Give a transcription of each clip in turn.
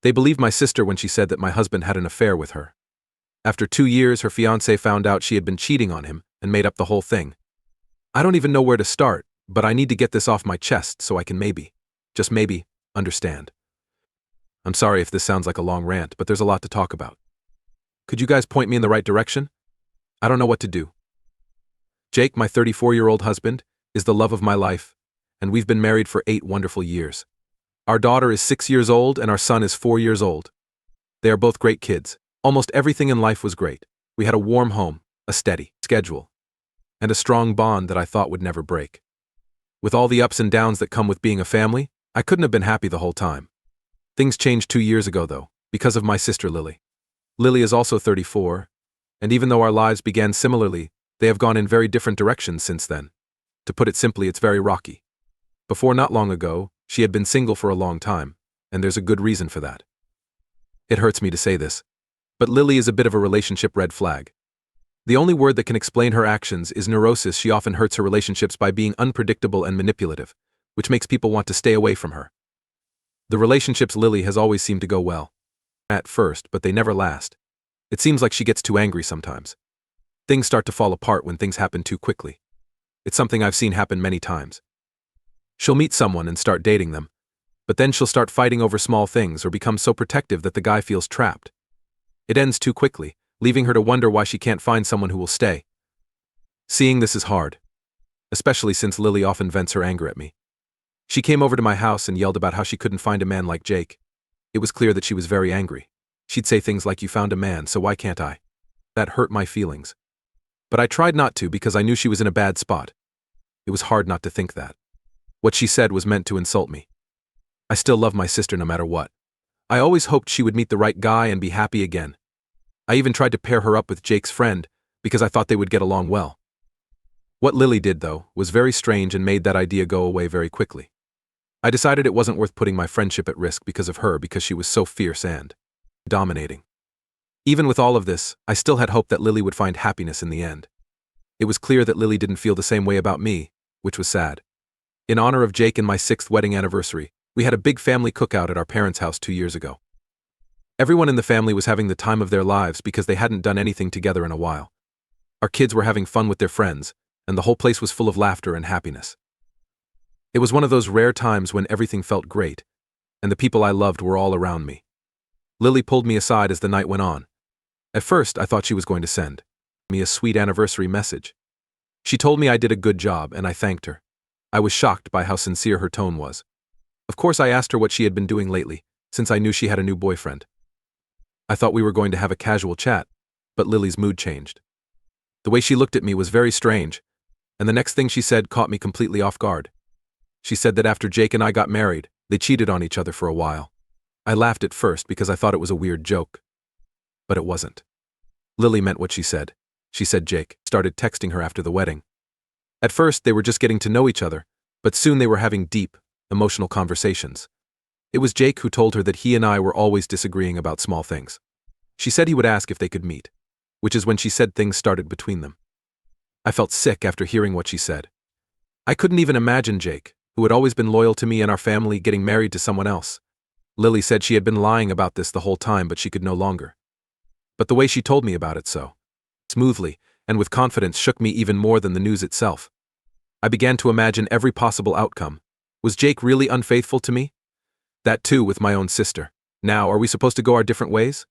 They believed my sister when she said that my husband had an affair with her. After 2 years, her fiancé found out she had been cheating on him and made up the whole thing. I don't even know where to start, but I need to get this off my chest so I can maybe, just maybe, understand. I'm sorry if this sounds like a long rant, but there's a lot to talk about. Could you guys point me in the right direction? I don't know what to do. Jake, my 34-year-old husband, is the love of my life, and we've been married for 8 wonderful years. Our daughter is 6 years old and our son is 4 years old. They are both great kids. Almost everything in life was great. We had a warm home, a steady schedule, and a strong bond that I thought would never break. With all the ups and downs that come with being a family, I couldn't have been happy the whole time. Things changed 2 years ago, though, because of my sister Lily. Lily is also 34, and even though our lives began similarly, they have gone in very different directions since then. To put it simply, it's very rocky. Before not long ago, she had been single for a long time, and there's a good reason for that. It hurts me to say this, but Lily is a bit of a relationship red flag. The only word that can explain her actions is neurosis. She often hurts her relationships by being unpredictable and manipulative, which makes people want to stay away from her. The relationships Lily has always seemed to go well at first, but they never last. It seems like she gets too angry sometimes. Things start to fall apart when things happen too quickly. It's something I've seen happen many times. She'll meet someone and start dating them, but then she'll start fighting over small things or become so protective that the guy feels trapped. It ends too quickly, leaving her to wonder why she can't find someone who will stay. Seeing this is hard, especially since Lily often vents her anger at me. She came over to my house and yelled about how she couldn't find a man like Jake. It was clear that she was very angry. She'd say things like, "You found a man, so why can't I?" That hurt my feelings. But I tried not to because I knew she was in a bad spot. It was hard not to think that. What she said was meant to insult me. I still love my sister no matter what. I always hoped she would meet the right guy and be happy again. I even tried to pair her up with Jake's friend because I thought they would get along well. What Lily did, though, was very strange and made that idea go away very quickly. I decided it wasn't worth putting my friendship at risk because of her, because she was so fierce and dominating. Even with all of this, I still had hope that Lily would find happiness in the end. It was clear that Lily didn't feel the same way about me, which was sad. In honor of Jake and my 6th wedding anniversary, we had a big family cookout at our parents' house 2 years ago. Everyone in the family was having the time of their lives because they hadn't done anything together in a while. Our kids were having fun with their friends, and the whole place was full of laughter and happiness. It was one of those rare times when everything felt great, and the people I loved were all around me. Lily pulled me aside as the night went on. At first, I thought she was going to send me a sweet anniversary message. She told me I did a good job, and I thanked her. I was shocked by how sincere her tone was. Of course, I asked her what she had been doing lately, since I knew she had a new boyfriend. I thought we were going to have a casual chat, but Lily's mood changed. The way she looked at me was very strange, and the next thing she said caught me completely off guard. She said that after Jake and I got married, they cheated on each other for a while. I laughed at first because I thought it was a weird joke. But it wasn't. Lily meant what she said. She said Jake started texting her after the wedding. At first, they were just getting to know each other, but soon they were having deep, emotional conversations. It was Jake who told her that he and I were always disagreeing about small things. She said he would ask if they could meet, which is when she said things started between them. I felt sick after hearing what she said. I couldn't even imagine Jake, who had always been loyal to me and our family, getting married to someone else. Lily said she had been lying about this the whole time, but she could no longer. But the way she told me about it so smoothly and with confidence shook me even more than the news itself. I began to imagine every possible outcome. Was Jake really unfaithful to me? That too with my own sister. Now, are we supposed to go our different ways?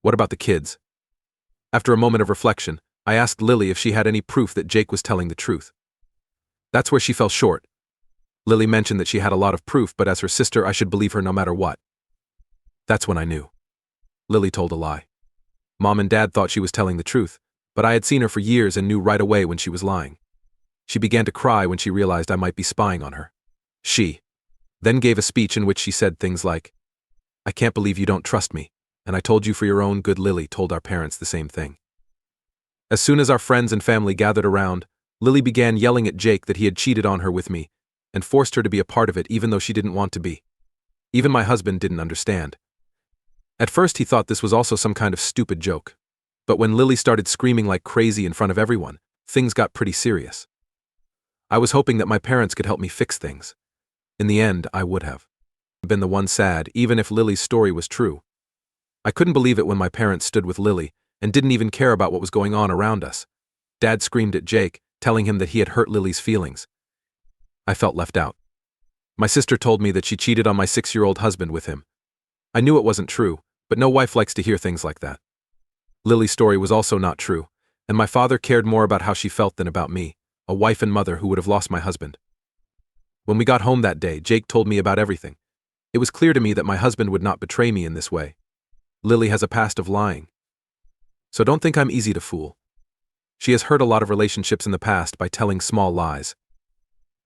What about the kids? After a moment of reflection, I asked Lily if she had any proof that Jake was telling the truth. That's where she fell short. Lily mentioned that she had a lot of proof, but as her sister, I should believe her no matter what. That's when I knew. Lily told a lie. Mom and Dad thought she was telling the truth, but I had seen her for years and knew right away when she was lying. She began to cry when she realized I might be spying on her. She then gave a speech in which she said things like, "I can't believe you don't trust me, and I told you for your own good." Lily told our parents the same thing. As soon as our friends and family gathered around, Lily began yelling at Jake that he had cheated on her with me and forced her to be a part of it even though she didn't want to be. Even my husband didn't understand. At first he thought this was also some kind of stupid joke. But when Lily started screaming like crazy in front of everyone, things got pretty serious. I was hoping that my parents could help me fix things. In the end, I would have. been the one sad, even if Lily's story was true. I couldn't believe it when my parents stood with Lily and didn't even care about what was going on around us. Dad screamed at Jake, telling him that he had hurt Lily's feelings. I felt left out. My sister told me that she cheated on my 6-year-old husband with him. I knew it wasn't true, but no wife likes to hear things like that. Lily's story was also not true, and my father cared more about how she felt than about me, a wife and mother who would have lost my husband. When we got home that day, Jake told me about everything. It was clear to me that my husband would not betray me in this way. Lily has a past of lying. So don't think I'm easy to fool. She has hurt a lot of relationships in the past by telling small lies.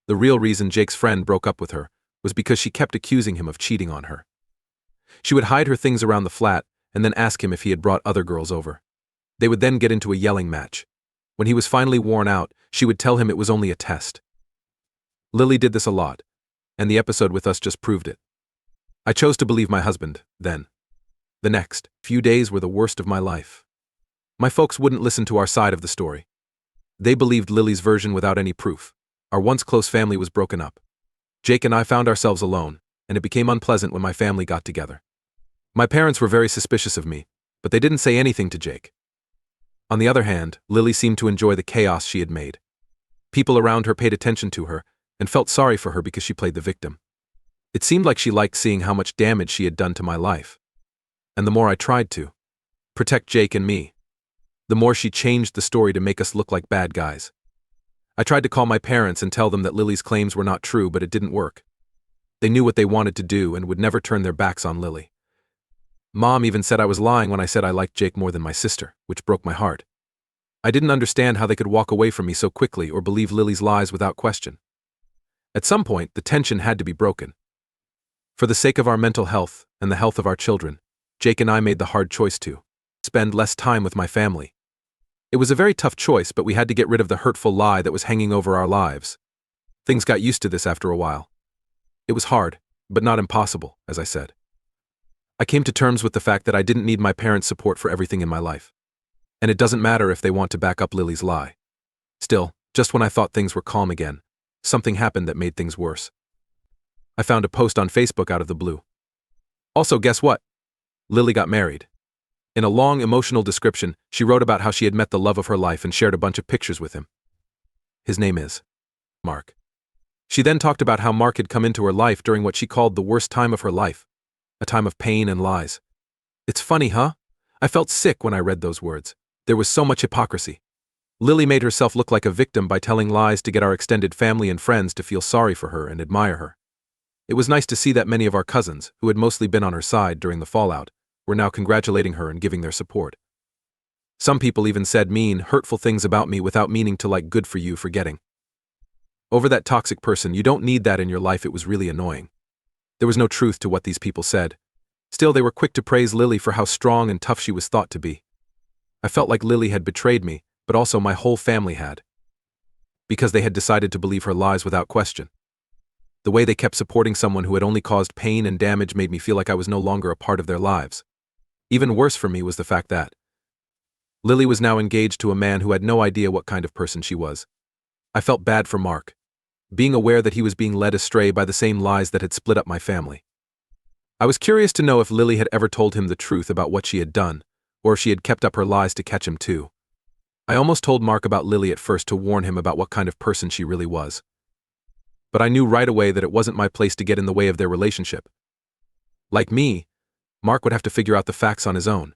The real reason Jake's friend broke up with her was because she kept accusing him of cheating on her. She would hide her things around the flat and then ask him if he had brought other girls over. They would then get into a yelling match. When he was finally worn out, she would tell him it was only a test. Lily did this a lot, and the episode with us just proved it. I chose to believe my husband, then. The next few days were the worst of my life. My folks wouldn't listen to our side of the story. They believed Lily's version without any proof. Our once close family was broken up. Jake and I found ourselves alone, and it became unpleasant when my family got together. My parents were very suspicious of me, but they didn't say anything to Jake. On the other hand, Lily seemed to enjoy the chaos she had made. People around her paid attention to her and felt sorry for her because she played the victim. It seemed like she liked seeing how much damage she had done to my life. And the more I tried to protect Jake and me, the more she changed the story to make us look like bad guys. I tried to call my parents and tell them that Lily's claims were not true, but it didn't work. They knew what they wanted to do and would never turn their backs on Lily. Mom even said I was lying when I said I liked Jake more than my sister, which broke my heart. I didn't understand how they could walk away from me so quickly or believe Lily's lies without question. At some point, the tension had to be broken. For the sake of our mental health and the health of our children, Jake and I made the hard choice to spend less time with my family. It was a very tough choice, but we had to get rid of the hurtful lie that was hanging over our lives. Things got used to this after a while. It was hard, but not impossible, as I said. I came to terms with the fact that I didn't need my parents' support for everything in my life. And it doesn't matter if they want to back up Lily's lie. Still, just when I thought things were calm again, something happened that made things worse. I found a post on Facebook out of the blue. Also, guess what? Lily got married. In a long, emotional description, she wrote about how she had met the love of her life and shared a bunch of pictures with him. His name is Mark. She then talked about how Mark had come into her life during what she called the worst time of her life, a time of pain and lies. It's funny, huh? I felt sick when I read those words. There was so much hypocrisy. Lily made herself look like a victim by telling lies to get our extended family and friends to feel sorry for her and admire her. It was nice to see that many of our cousins, who had mostly been on her side during the fallout, were now congratulating her and giving their support. Some people even said mean, hurtful things about me without meaning to, like, good for you for getting over that toxic person. You don't need that in your life. It was really annoying. There was no truth to what these people said. Still, they were quick to praise Lily for how strong and tough she was thought to be. I felt like Lily had betrayed me, but also my whole family had, because they had decided to believe her lies without question. The way they kept supporting someone who had only caused pain and damage made me feel like I was no longer a part of their lives. Even worse for me was the fact that Lily was now engaged to a man who had no idea what kind of person she was. I felt bad for Mark, being aware that he was being led astray by the same lies that had split up my family. I was curious to know if Lily had ever told him the truth about what she had done, or if she had kept up her lies to catch him too. I almost told Mark about Lily at first to warn him about what kind of person she really was. But I knew right away that it wasn't my place to get in the way of their relationship. Like me, Mark would have to figure out the facts on his own.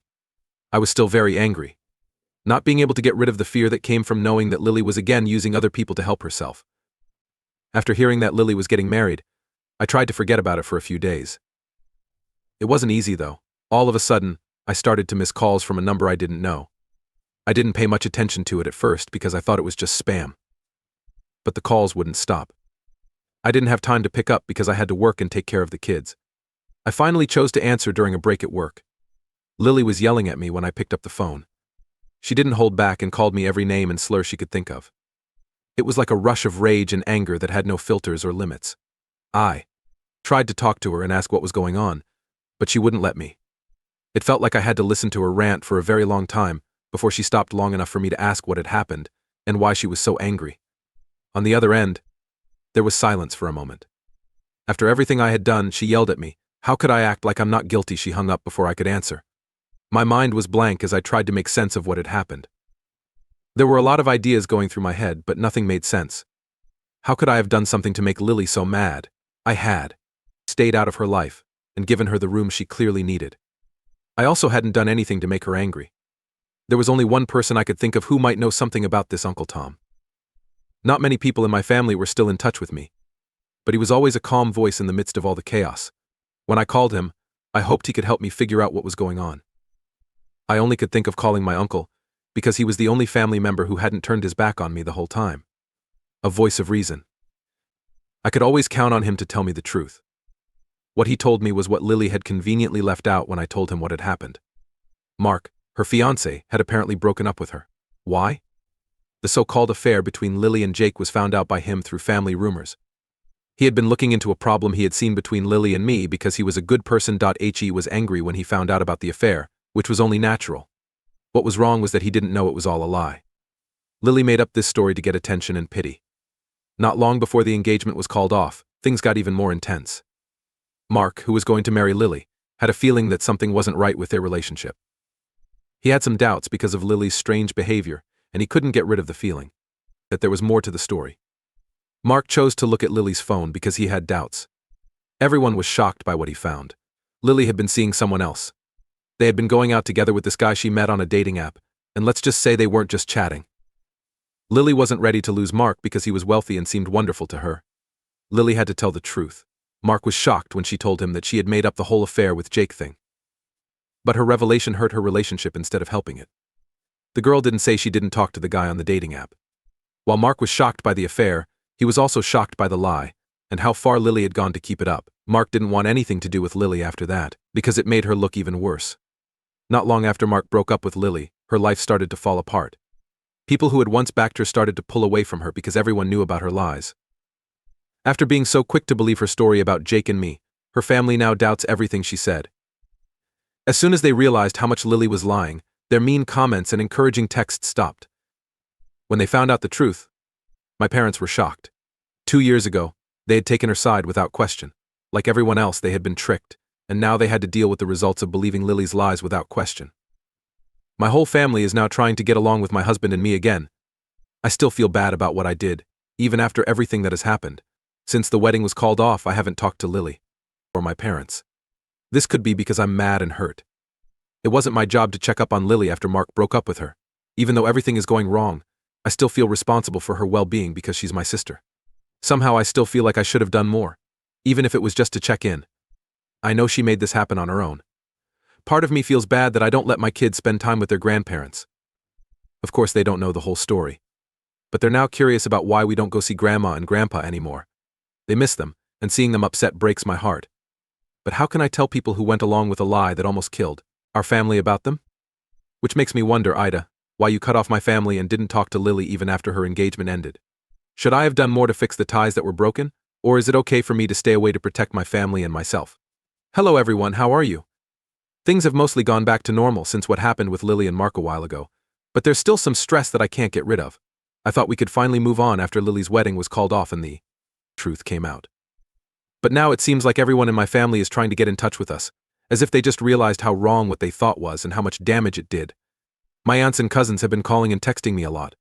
I was still very angry, not being able to get rid of the fear that came from knowing that Lily was again using other people to help herself. After hearing that Lily was getting married, I tried to forget about it for a few days. It wasn't easy though. All of a sudden, I started to miss calls from a number I didn't know. I didn't pay much attention to it at first because I thought it was just spam. But the calls wouldn't stop. I didn't have time to pick up because I had to work and take care of the kids. I finally chose to answer during a break at work. Lily was yelling at me when I picked up the phone. She didn't hold back and called me every name and slur she could think of. It was like a rush of rage and anger that had no filters or limits. I tried to talk to her and ask what was going on, but she wouldn't let me. It felt like I had to listen to her rant for a very long time before she stopped long enough for me to ask what had happened and why she was so angry. On the other end, there was silence for a moment. After everything I had done, she yelled at me. How could I act like I'm not guilty? She hung up before I could answer. My mind was blank as I tried to make sense of what had happened. There were a lot of ideas going through my head, but nothing made sense. How could I have done something to make Lily so mad? I had stayed out of her life and given her the room she clearly needed. I also hadn't done anything to make her angry. There was only one person I could think of who might know something about this, Uncle Tom. Not many people in my family were still in touch with me, but he was always a calm voice in the midst of all the chaos. When I called him, I hoped he could help me figure out what was going on. I only could think of calling my uncle, because he was the only family member who hadn't turned his back on me the whole time. A voice of reason. I could always count on him to tell me the truth. What he told me was what Lily had conveniently left out when I told him what had happened. Mark, her fiancé, had apparently broken up with her. Why? The so-called affair between Lily and Jake was found out by him through family rumors. He had been looking into a problem he had seen between Lily and me because he was a good person. He was angry when he found out about the affair, which was only natural. What was wrong was that he didn't know it was all a lie. Lily made up this story to get attention and pity. Not long before the engagement was called off, things got even more intense. Mark, who was going to marry Lily, had a feeling that something wasn't right with their relationship. He had some doubts because of Lily's strange behavior, and he couldn't get rid of the feeling that there was more to the story. Mark chose to look at Lily's phone because he had doubts. Everyone was shocked by what he found. Lily had been seeing someone else. They had been going out together with this guy she met on a dating app, and let's just say they weren't just chatting. Lily wasn't ready to lose Mark because he was wealthy and seemed wonderful to her. Lily had to tell the truth. Mark was shocked when she told him that she had made up the whole affair with Jake thing. But her revelation hurt her relationship instead of helping it. The girl didn't say she didn't talk to the guy on the dating app. While Mark was shocked by the affair, he was also shocked by the lie, and how far Lily had gone to keep it up. Mark didn't want anything to do with Lily after that, because it made her look even worse. Not long after Mark broke up with Lily, her life started to fall apart. People who had once backed her started to pull away from her because everyone knew about her lies. After being so quick to believe her story about Jake and me, her family now doubts everything she said. As soon as they realized how much Lily was lying, their mean comments and encouraging texts stopped. When they found out the truth, my parents were shocked. 2 years ago, they had taken her side without question. Like everyone else, they had been tricked, and now they had to deal with the results of believing Lily's lies without question. My whole family is now trying to get along with my husband and me again. I still feel bad about what I did, even after everything that has happened. Since the wedding was called off, I haven't talked to Lily or my parents. This could be because I'm mad and hurt. It wasn't my job to check up on Lily after Mark broke up with her. Even though everything is going wrong, I still feel responsible for her well-being because she's my sister. Somehow I still feel like I should have done more, even if it was just to check in. I know she made this happen on her own. Part of me feels bad that I don't let my kids spend time with their grandparents. Of course, they don't know the whole story. But they're now curious about why we don't go see Grandma and Grandpa anymore. They miss them, and seeing them upset breaks my heart. But how can I tell people who went along with a lie that almost killed our family about them? Which makes me wonder, Ida, why you cut off my family and didn't talk to Lily even after her engagement ended. Should I have done more to fix the ties that were broken, or is it okay for me to stay away to protect my family and myself? Hello everyone, how are you? Things have mostly gone back to normal since what happened with Lily and Mark a while ago, but there's still some stress that I can't get rid of. I thought we could finally move on after Lily's wedding was called off and the truth came out. But now it seems like everyone in my family is trying to get in touch with us, as if they just realized how wrong what they thought was and how much damage it did. My aunts and cousins have been calling and texting me a lot.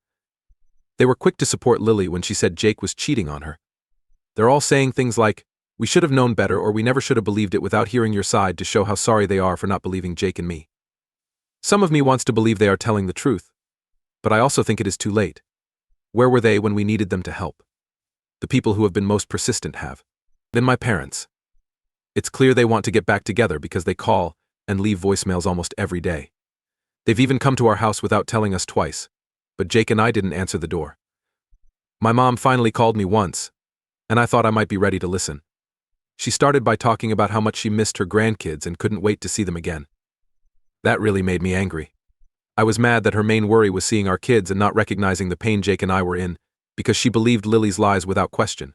They were quick to support Lily when she said Jake was cheating on her. They're all saying things like, "We should have known better," or "We never should have believed it," without hearing your side to show how sorry they are for not believing Jake and me. Some of me wants to believe they are telling the truth, but I also think it is too late. Where were they when we needed them to help? The people who have been most persistent have been my parents. It's clear they want to get back together because they call and leave voicemails almost every day. They've even come to our house without telling us twice, but Jake and I didn't answer the door. My mom finally called me once, and I thought I might be ready to listen. She started by talking about how much she missed her grandkids and couldn't wait to see them again. That really made me angry. I was mad that her main worry was seeing our kids and not recognizing the pain Jake and I were in, because she believed Lily's lies without question.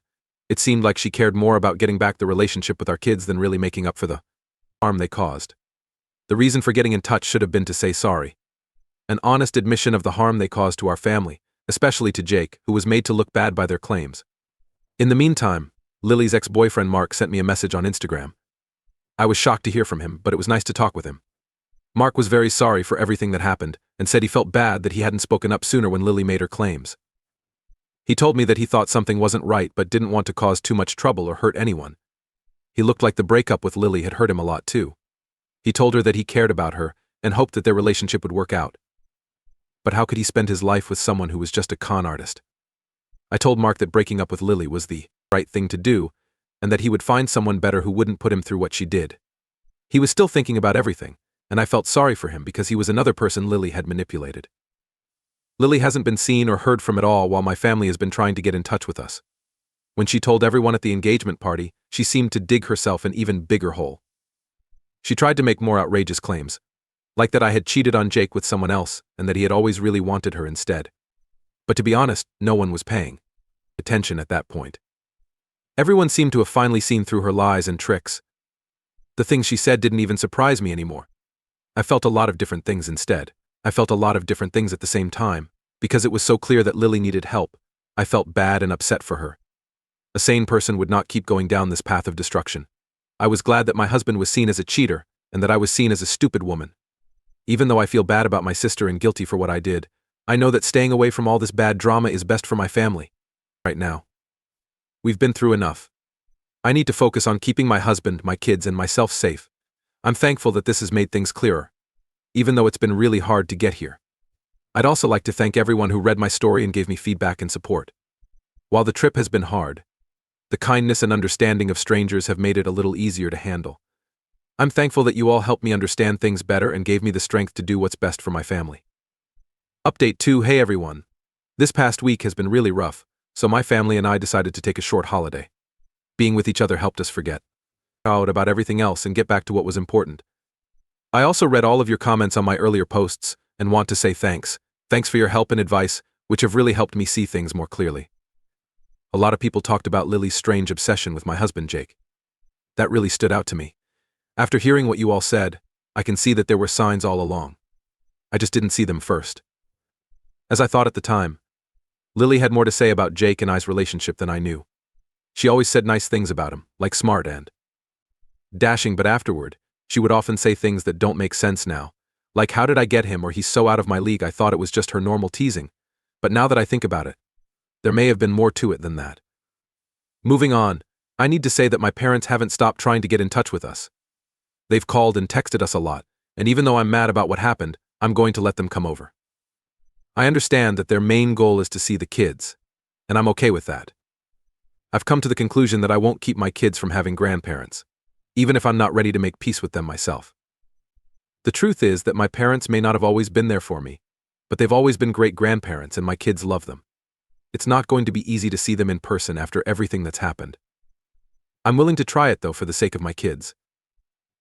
It seemed like she cared more about getting back the relationship with our kids than really making up for the harm they caused. The reason for getting in touch should have been to say sorry. An honest admission of the harm they caused to our family, especially to Jake, who was made to look bad by their claims. In the meantime, Lily's ex-boyfriend Mark sent me a message on Instagram. I was shocked to hear from him, but it was nice to talk with him. Mark was very sorry for everything that happened and said he felt bad that he hadn't spoken up sooner when Lily made her claims. He told me that he thought something wasn't right but didn't want to cause too much trouble or hurt anyone. He looked like the breakup with Lily had hurt him a lot too. He told her that he cared about her and hoped that their relationship would work out. But how could he spend his life with someone who was just a con artist? I told Mark that breaking up with Lily was the right thing to do and that he would find someone better who wouldn't put him through what she did. He was still thinking about everything, and I felt sorry for him because he was another person Lily had manipulated. Lily hasn't been seen or heard from at all while my family has been trying to get in touch with us. When she told everyone at the engagement party, she seemed to dig herself an even bigger hole. She tried to make more outrageous claims, like that I had cheated on Jake with someone else and that he had always really wanted her instead. But to be honest, no one was paying attention at that point. Everyone seemed to have finally seen through her lies and tricks. The things she said didn't even surprise me anymore. I felt a lot of different things instead. I felt a lot of different things at the same time, because it was so clear that Lily needed help. I felt bad and upset for her. A sane person would not keep going down this path of destruction. I was glad that my husband was seen as a cheater and that I was seen as a stupid woman. Even though I feel bad about my sister and guilty for what I did, I know that staying away from all this bad drama is best for my family. Right now. We've been through enough. I need to focus on keeping my husband, my kids, and myself safe. I'm thankful that this has made things clearer, even though it's been really hard to get here. I'd also like to thank everyone who read my story and gave me feedback and support. While the trip has been hard, the kindness and understanding of strangers have made it a little easier to handle. I'm thankful that you all helped me understand things better and gave me the strength to do what's best for my family. Update 2. Hey everyone. This past week has been really rough, so my family and I decided to take a short holiday. Being with each other helped us forget out about everything else and get back to what was important. I also read all of your comments on my earlier posts and want to say thanks. Thanks for your help and advice, which have really helped me see things more clearly. A lot of people talked about Lily's strange obsession with my husband Jake. That really stood out to me. After hearing what you all said, I can see that there were signs all along. I just didn't see them first. As I thought at the time, Lily had more to say about Jake and I's relationship than I knew. She always said nice things about him, like smart and dashing, but afterward, she would often say things that don't make sense now, like how did I get him or he's so out of my league I thought it was just her normal teasing, but now that I think about it, there may have been more to it than that. Moving on, I need to say that my parents haven't stopped trying to get in touch with us. They've called and texted us a lot, and even though I'm mad about what happened, I'm going to let them come over. I understand that their main goal is to see the kids, and I'm okay with that. I've come to the conclusion that I won't keep my kids from having grandparents, even if I'm not ready to make peace with them myself. The truth is that my parents may not have always been there for me, but they've always been great grandparents and my kids love them. It's not going to be easy to see them in person after everything that's happened. I'm willing to try it though for the sake of my kids.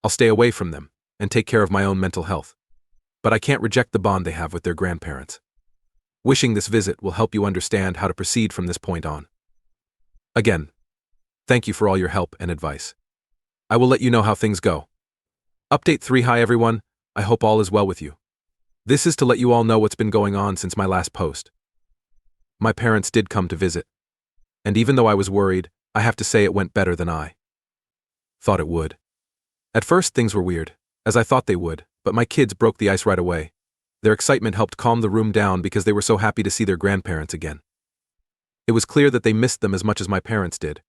I'll stay away from them and take care of my own mental health. But I can't reject the bond they have with their grandparents. Wishing this visit will help you understand how to proceed from this point on. Again, thank you for all your help and advice. I will let you know how things go. Update 3. Hi everyone, I hope all is well with you. This is to let you all know what's been going on since my last post. My parents did come to visit. And even though I was worried, I have to say it went better than I thought it would. At first things were weird, as I thought they would, but my kids broke the ice right away. Their excitement helped calm the room down because they were so happy to see their grandparents again. It was clear that they missed them as much as my parents did.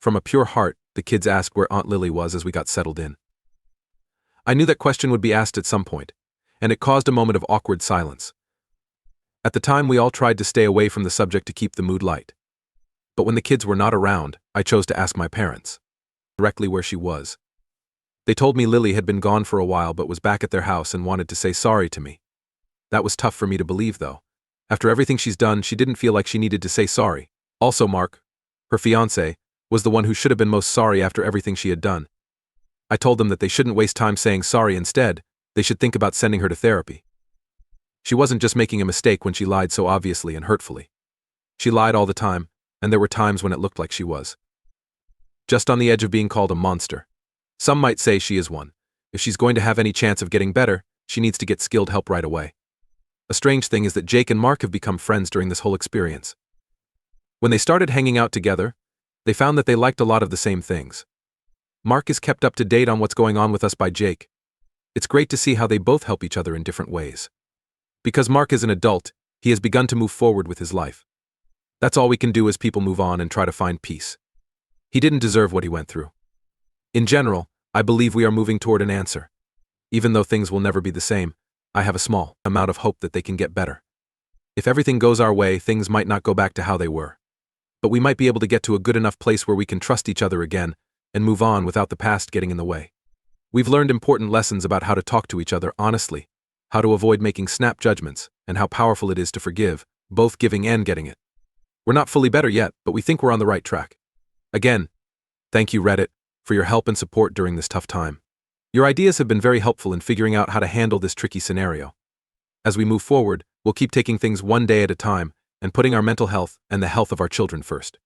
From a pure heart, the kids asked where Aunt Lily was as we got settled in. I knew that question would be asked at some point, and it caused a moment of awkward silence. At the time, we all tried to stay away from the subject to keep the mood light. But when the kids were not around, I chose to ask my parents directly where she was. They told me Lily had been gone for a while but was back at their house and wanted to say sorry to me. That was tough for me to believe though. After everything she's done, she didn't feel like she needed to say sorry. Also Mark, her fiancé, was the one who should have been most sorry after everything she had done. I told them that they shouldn't waste time saying sorry. Instead, they should think about sending her to therapy. She wasn't just making a mistake when she lied so obviously and hurtfully. She lied all the time, and there were times when it looked like she was just on the edge of being called a monster. Some might say she is one. If she's going to have any chance of getting better, she needs to get skilled help right away. A strange thing is that Jake and Mark have become friends during this whole experience. When they started hanging out together, They found that they liked a lot of the same things. Mark is kept up to date on what's going on with us by Jake. It's great to see how they both help each other in different ways. Because Mark is an adult, he has begun to move forward with his life. That's all we can do as people move on and try to find peace. He didn't deserve what he went through. In general, I believe we are moving toward an answer. Even though things will never be the same, I have a small amount of hope that they can get better. If everything goes our way, things might not go back to how they were. But we might be able to get to a good enough place where we can trust each other again and move on without the past getting in the way. We've learned important lessons about how to talk to each other honestly, how to avoid making snap judgments, and how powerful it is to forgive, both giving and getting it. We're not fully better yet, but we think we're on the right track. Again, thank you, Reddit, for your help and support during this tough time. Your ideas have been very helpful in figuring out how to handle this tricky scenario. As we move forward, we'll keep taking things one day at a time and putting our mental health and the health of our children first.